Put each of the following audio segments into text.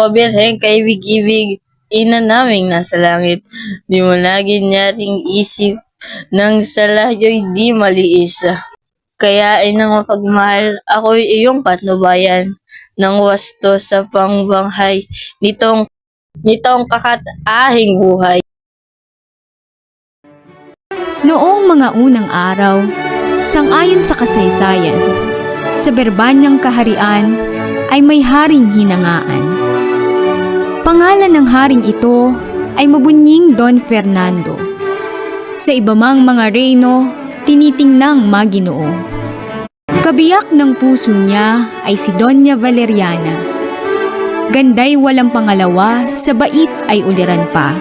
ako, Birhen, kaibig-ibig, ina naming nasa langit. Di mo lagi nyaring isip, nang sa layo'y di maliis. Kaya inang mapagmahal, ako'y iyong patnubayan, nang wasto sa pangbanghay, nitong kakatahing buhay. Noong mga unang araw, sang-ayon sa kasaysayan, sa Berbanyang kaharian ay may haring hinangaan. Pangalan ng haring ito ay Mabunying Don Fernando. Sa iba mang mga reyno, tinitingnang maginoo. Kabiyak ng puso niya ay si Doña Valeriana. Ganday walang pangalawa, sa bait ay uliran pa.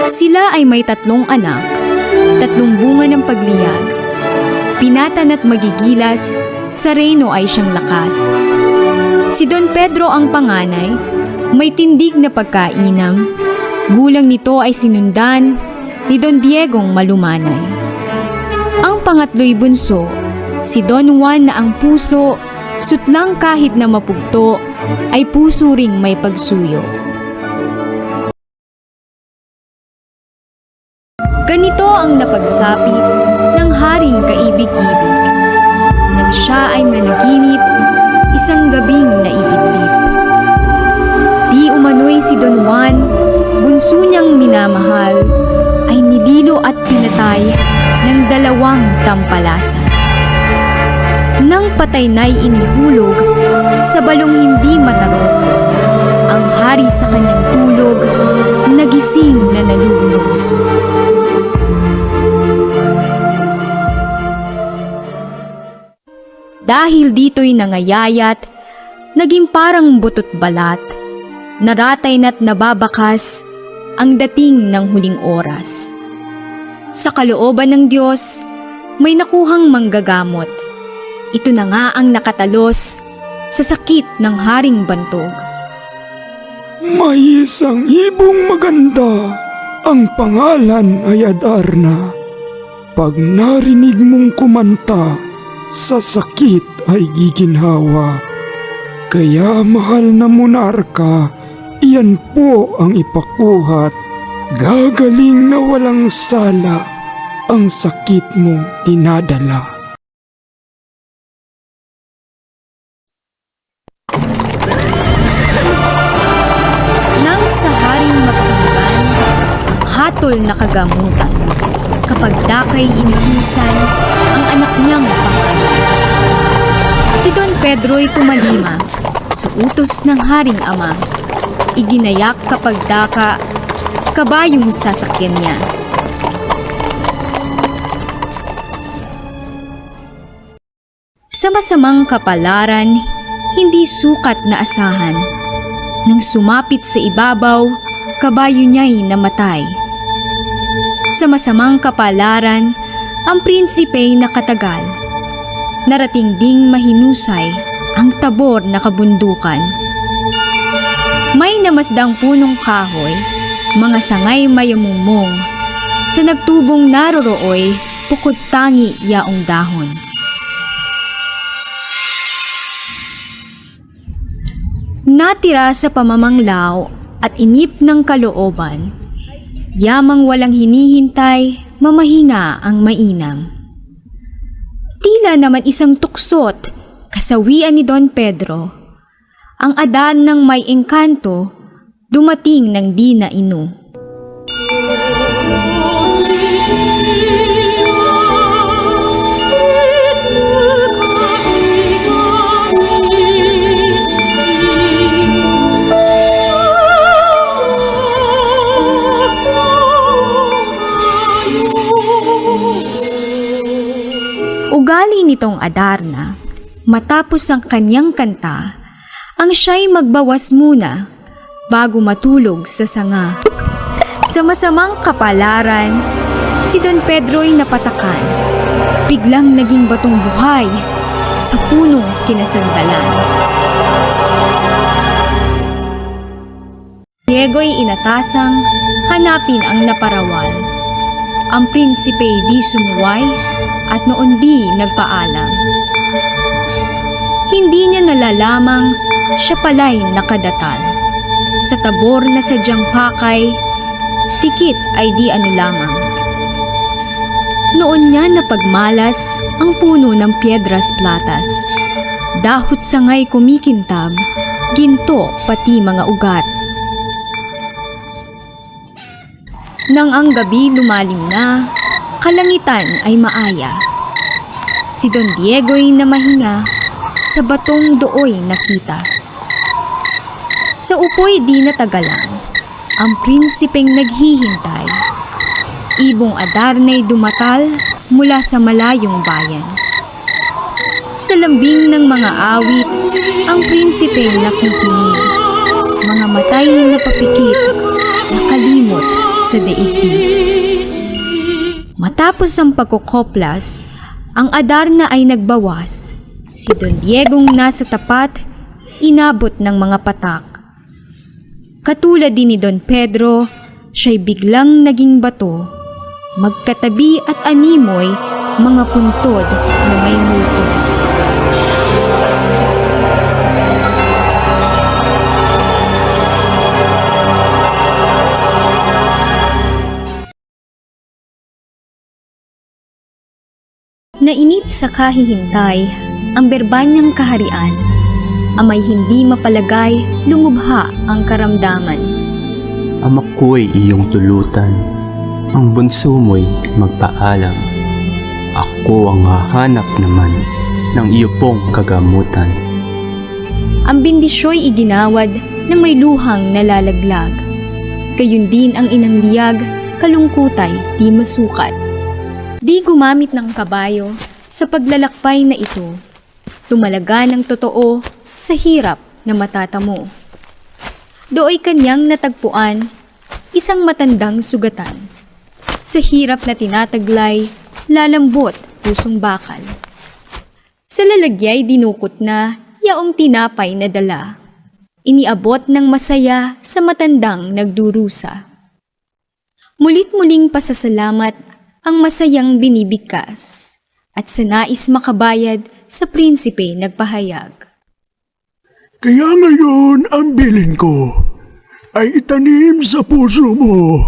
Sila ay may 3 anak, 3 bunga ng pagliyag. Pinatan at magigilas, sa reyno ay siyang lakas. Si Don Pedro ang panganay, may tindig na pagkainam. Gulang nito ay sinundan ni Don Diegong malumanay. Ang pangatlo'y bunso, si Don Juan na ang puso, sutlang kahit na mapugto, ay puso ring may pagsuyo. Ganito ang napagsapit ng haring kaibig-ibig. Nang siya ay managinip, isang gabing naiidlip. Di umano'y si Don Juan, bunso niyang minamahal, ay nililo at pinatay ng 2 tampalasan. Nang patay na'y inihulog sa balong hindi matarok, ang hari sa kanyang tulog, nagising na nalulunod. Dahil dito'y nangayayat, naging parang butot balat, naratay na't nababakas ang dating ng huling oras. Sa kalooban ng Diyos, may nakuhang manggagamot. Ito na nga ang nakatalos sa sakit ng haring bantog. May isang ibong maganda, ang pangalan ay Adarna. Pag narinig mong kumanta, sa sakit ay giginhawa. Kaya mahal na monarka, iyan po ang ipakuhat. Gagaling na walang sala, ang sakit mong dinadala. Nang sa haring mapakinggan, ang hatol na kagamutan, kapag dakay inutusan ang anak niyang pangalan. Si Don Pedro'y tumalima sa utos ng haring ama. Iginayak kapag daka, kabayong sasakyan niya. Sa masamang kapalaran, hindi sukat na asahan. Nang sumapit sa ibabaw, kabayo niya'y namatay. Sa masamang kapalaran, ang prinsipey nakatagal. Narating ding mahinusay ang tabor na kabundukan. May namasdang punong kahoy, mga sangay mayamumong. Sa nagtubong narorooy, pukod tangi yaong dahon. Natira sa pamamanglaw at inip ng kalooban, yamang walang hinihintay, mamahinga ang mainam. Tila naman isang tuksot, kasawian ni Don Pedro, ang adan ng may engkanto, dumating ng di na inu. Ugali nitong Adarna, matapos ang kanyang kanta, ang siya'y magbawas muna bago matulog sa sanga. Sa masamang kapalaran, si Don Pedro'y napatakan. Biglang naging batong buhay sa punong kinasandalan. Diego'y inatasang hanapin ang naparawal. Ang prinsipey di sumuway at noon di nagpaalam. Hindi niya nalalamang siya pala'y nakadatal. Sa tabor na sadyang pakay, tikit ay di ano lamang. Noon niya napagmalas ang puno ng Piedras Platas. Dahot sangay kumikintab, ginto pati mga ugat. Nang ang gabi lumalim na, kalangitan ay maaya. Si Don Diego'y namahinga, sa batong dooy nakita. Sa upoy di natagalan, ang prinsipeng naghihintay. Ibong Adarna'y dumatal mula sa malayong bayan. Sa lambing ng mga awit, ang prinsipeng nakikinig. Mga matay na napapikit, nakalimot sa daigdig. Matapos ang pagkukoplas, ang Adarna ay nagbawas. Si Don Diego'ng nasa tapat, inabot ng mga patak. Katulad din ni Don Pedro, siya'y biglang naging bato. Magkatabi at animoy, mga puntod na may multo. Nainip sa kahihintay ang berbanyang kaharian. Amay hindi mapalagay, lumubha ang karamdaman. Ama ko'y iyong tulutan, ang bunso mo'y magpaalam. Ako ang hahanap naman ng iyo pong kagamutan. Ang bindisyo'y iginawad ng may luhang nalalaglag. Gayun din ang inang liyag, kalungkutay di masukat. Di gumamit ng kabayo sa paglalakbay na ito. Tumalaga ng totoo sa hirap na matatamo. Dooy kanyang natagpuan, isang matandang sugatan. Sa hirap na tinataglay, lalambot pusong bakal. Sa lalagya'y dinukot na yaong tinapay na dala. Iniabot ng masaya sa matandang nagdurusa. Mulit-muling pasasalamat ang masayang binibigkas at sa nais makabayad sa prinsipe nagpahayag. Kaya ngayon ang bilin ko ay itanim sa puso mo.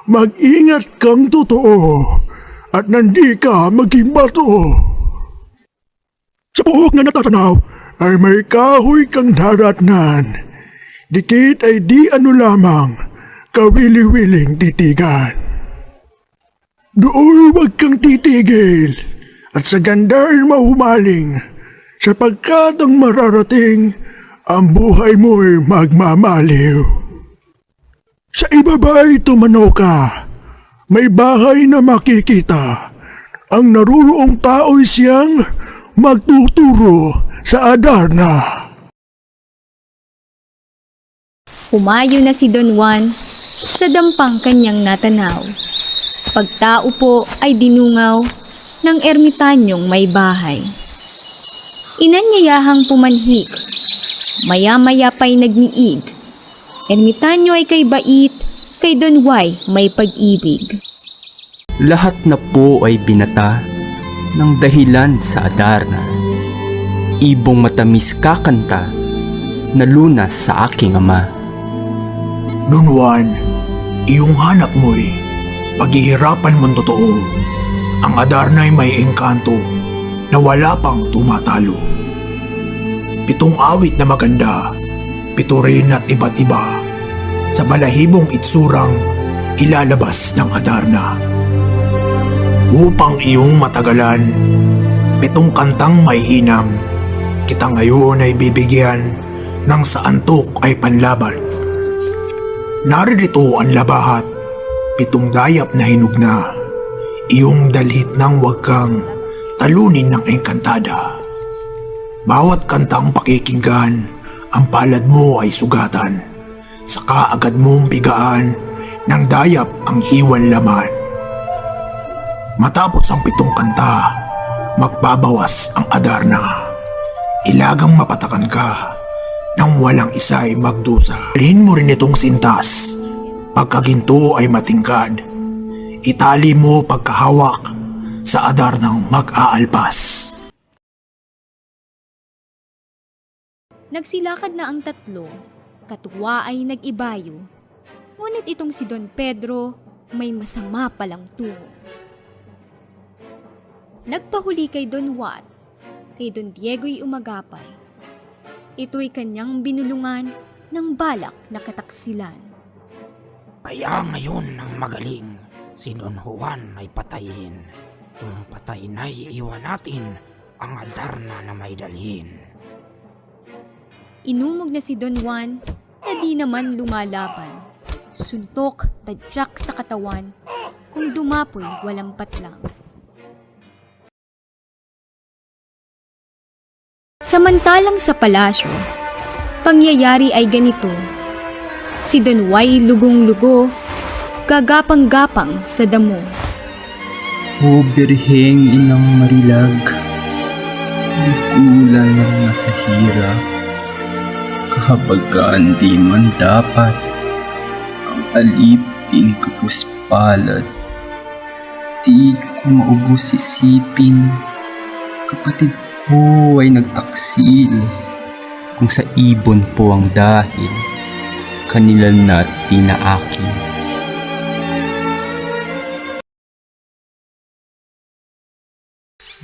Mag-ingat kang totoo at nandi ka maging bato. Sa buhok na natatanaw ay may kahoy kang daratnan. Dikit ay di ano lamang, kawili-wiling titigan. Doon wag kang titigil at sa ganda ay mahumaling sapagkat ang mararating ang buhay mo'y magmamaliw. Sa ibaba'y tumanaw ka, may bahay na makikita. Ang naruroong tao'y siyang magtuturo sa Adarna. Humayo na si Don Juan sa dampang kanyang natanaw. Pagtao po ay dinungaw ng ermitanyong may bahay. Inanyayahang pumanhik, maya-maya pa'y nagniig. Ermitanyo ay kay bait, kay Don Juan may pag-ibig. Lahat na po ay binata ng dahilan sa Adarna. Ibong matamis kakanta na lunas sa aking ama. Don Juan, iyong hanap mo'y paghihirapan mong totoo. Ang Adarna ay may engkanto na wala pang tumatalo. 7 awit na maganda, 7 rin at iba't iba, sa balahibong itsurang ilalabas ng Adarna. Upang iyong matagalan, 7 kantang may inam, kita ngayon ay bibigyan ng sa antok ay panlaban. Naririto ang labahat, 7 dayap na hinugna, iyong dalhit ng wag kang talunin ng engkantada. Bawat kantang pakikinggan, ang palad mo ay sugatan, saka agad mong bigaan ng dayap ang iwan laman. Matapos ang 7 kanta, magbabawas ang Adarna. Ilagang mapatakan ka nang walang isa'y magdusa. Dalhin mo rin itong sintas, pagkaginto ay matingkad. Itali mo pagkahawak sa Adarnang mag-aalpas. Nagsilakad na ang tatlo, katuwa ay nag-ibayo. Ngunit itong si Don Pedro may masama palang tungo. Nagpahuli kay Don Wat, kay Don Diego'y umagapay. Ito'y kanyang binulungan ng balak na kataksilan. Kaya ngayon ang magaling, si Don Juan ay patayin. Kung patay na'y iwan natin ang Adarna na may dalhin. Inumog na si Don Juan na di naman lumalaban. Suntok, tadyak sa katawan, kung dumapoy walang patlang. Samantalang sa palasyo, pangyayari ay ganito. Si Don Juan lugong-lugo, gagapang-gapang sa damo. O Birheng Inang Marilag, Kulan ng nasa hirap, kahabagan di man dapat, ang aliping kapuspalad, di ko maubos isipin, kapatid ko ay nagtaksil, kung sa ibon po ang dahil, kanila na't di na akin.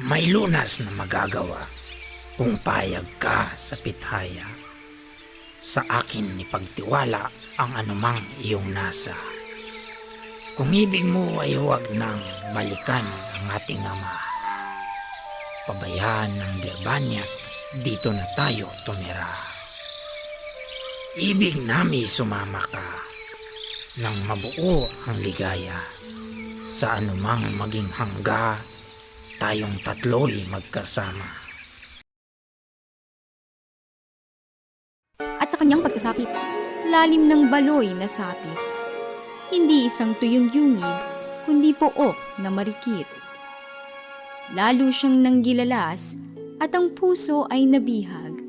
May lunas na magagawa kung payag ka sa pitaya. Sa akin ipagtiwala ang anumang iyong nasa. Kung ibig mo ay huwag nang balikan ang ating ama. Pabayaan ng Birbanya't dito na tayo tumira. Ibig nami sumama ka nang mabuo ang ligaya. Sa anumang maging hangga, tayong tatlo'y magkasama. At sa kanyang pagsasapit, lalim ng baloy na sapit. Hindi isang tuyong yungib, kundi pook na marikit. Lalo siyang nanggilalas at ang puso ay nabihag.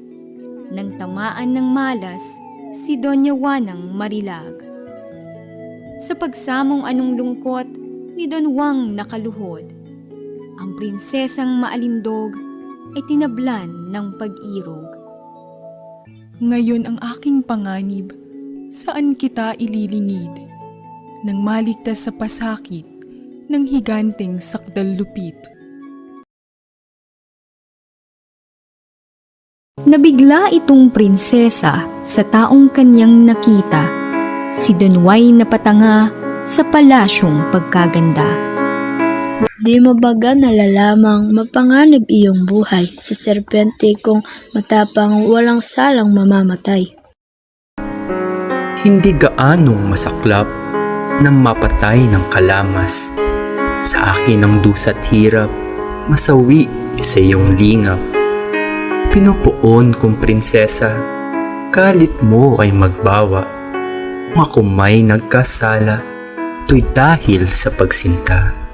Nang tamaan ng malas, si Doña Juanang Marilag. Sa pagsamong anong lungkot, ni Don Juan nakaluhod. Ang prinsesang maalindog ay tinablan ng pag-irog. Ngayon ang aking panganib, saan kita ililingid? Nang maligtas sa pasakit ng higanteng sakdal-lupit. Nabigla itong prinsesa sa taong kanyang nakita. Si Don Juan napatanga sa palasyong pagkaganda. Di mo baga nalalamang mapanganib iyong buhay sa serpente kung matapang walang salang mamamatay. Hindi gaanong masaklap nang mapatay ng kalamas. Sa akin ang dusa't hirap, masawi sa iyong lingap. Pinupuon kong prinsesa, kalit mo ay magbawa. Kung ako may nagkasala, to'y dahil sa pagsinta.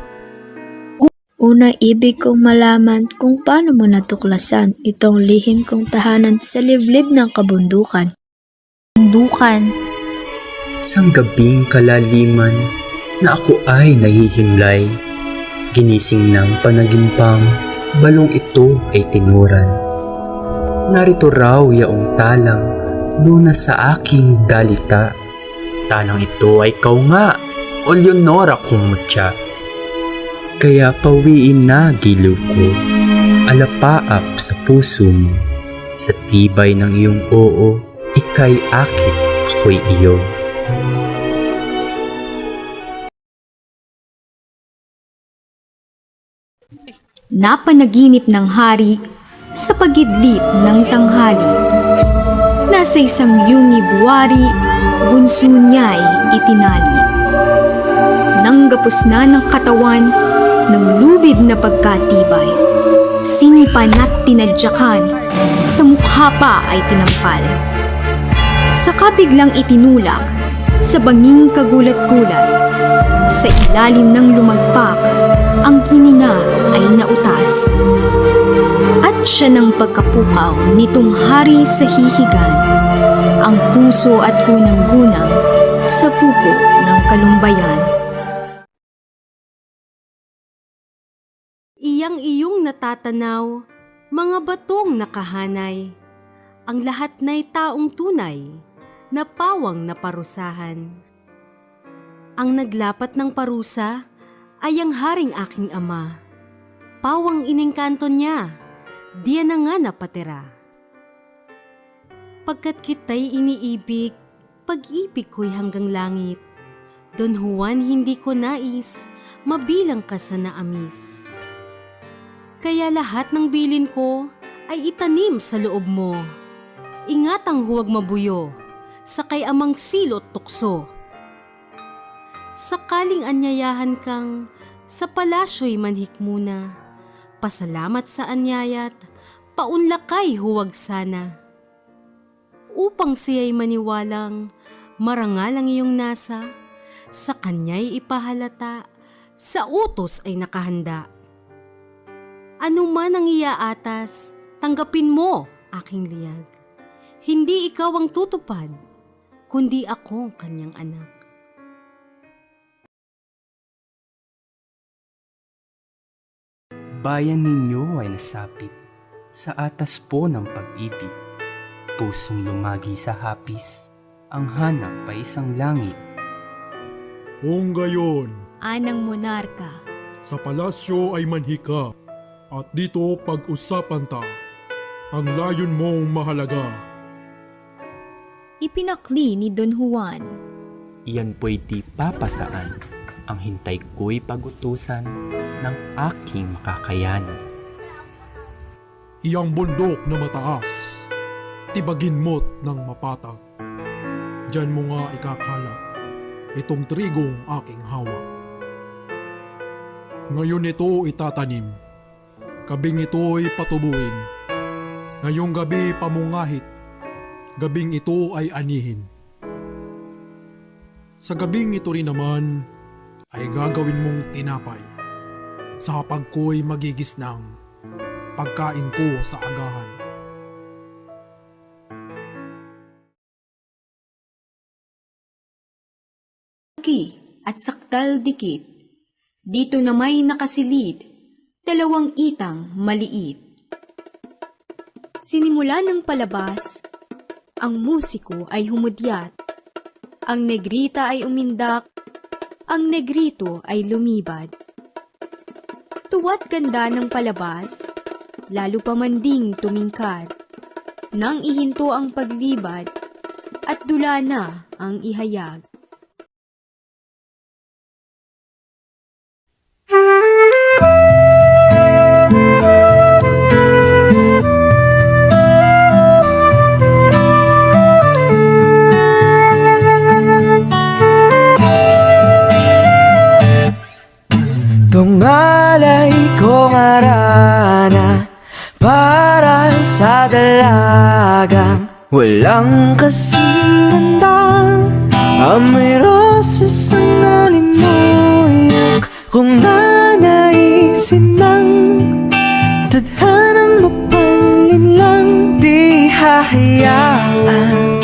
Unang ibig kong malaman kung paano mo natuklasan itong lihim kong tahanan sa liblib ng kabundukan. Isang gabing kalaliman na ako ay nahihimlay. Ginising ng panagimpang, balong ito ay tinuran. Narito raw yaong talang, lunas sa aking dalita. Talang ito ay kau nga, o Leonora kong mutya. Kaya pawiin na giliw ko, alapaap sa puso mo. Sa tibay ng iyong oo, ika'y akin, ako'y iyo. Napanaginip ng hari sa pagidlip ng tanghali. Nasa isang yungib wari, bunso niya'y itinali. Nang gapos na ng katawan, ng lubid na pagkatibay, sinipan at tinadyakan, sa mukha pa ay tinampal. Saka biglang itinulak, sa banging kagulat-gulat, sa ilalim ng lumagpak, ang hininga ay nautas. At siya ng pagkapukaw nitong hari sa hihigan, ang puso at gunang-gunang sa pupo ng kalumbayan. Iyang iyong natatanaw, mga batong nakahanay. ang lahat na'y taong tunay na pawang naparusahan. Ang naglapat ng parusa ay ang haring aking ama. Pawang inengkanto niya, diyan na nga napatira. Pagkat kita'y iniibig, pag-ibig ko'y hanggang langit. Don Juan, hindi ko nais, mabilang ka sa naamis. Kaya lahat ng bilin ko ay itanim sa loob mo. Ingatang huwag mabuyo, sakay amang silot tukso. Sakaling anyayahan kang sa palasyo'y manhik muna, pasalamat sa anyaya't paunlakay huwag sana. Upang siya'y maniwalang marangal ang iyong nasa, sa kanya'y ipahalata, sa utos ay nakahanda. Ano man ang iaatas, tanggapin mo aking liyag. Hindi ikaw ang tutupad, kundi ako kanyang anak. Bayan ninyo ay nasapit sa atas po ng pag-ibig. Pusong lumagi sa hapis, ang hanap ay isang langit. Kung gayon, Anang monarka, sa palasyo ay manhika, at dito pag-usapan ta, ang layon mong mahalaga. ipinakli ni Don Juan. Iyan po'y di papasaan, ang hintay ko'y pagutusan ng aking makakayanan. Iyang bundok na mataas, tibagin mo't ng mapatag. Diyan mo nga ikakalat itong trigong aking hawak. Ngayon ito itatanim, gabing ito'y patubuin. Ngayong gabi pamungahit, gabing ito ay anihin. Sa gabing ito rin naman ay gagawin mong tinapay. Sa hapag ko'y magigisnang, pagkain ko sa agahan. At sakdal dikit, dito na may nakasilid, dalawang itang maliit. Sinimula ng palabas, ang musiko ay humudyat, ang negrita ay umindak, ang negrito ay lumibad. Tuwa't ganda ng palabas, lalo pa manding tumingkad, nang ihinto ang paglibad, at dula na ang ihayag. Tungalay kong arana para sa dalagang walang kasing ganda. Amoy roses ang nalimuyak kung nanaisin ng tadhanang mapalin lang. Di hahayaan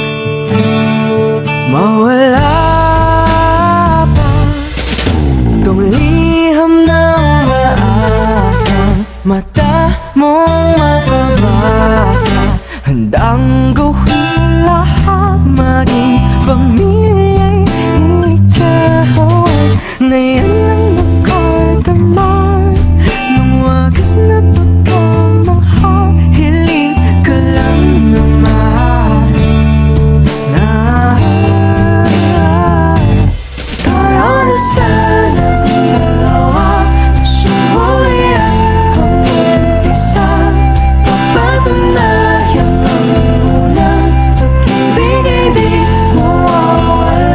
mawala pa tong liham ng maasang mata mong makabasa. Handang gawin lahat, maging pamilya'y ilikawan. Ngayon lang nakadama ng wagas na pagkamahal. Hiling ka lang naman na tayo na sana dalawa. Sumuwi ang isa, papatunayan ang unang pag-ibig ay di mawawalan.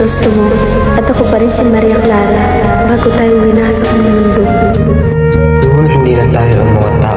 gusto mo at ako pa rin si Maria Clara bago tayo winasok ng mundo. Ngunit hindi na tayo ang mga tao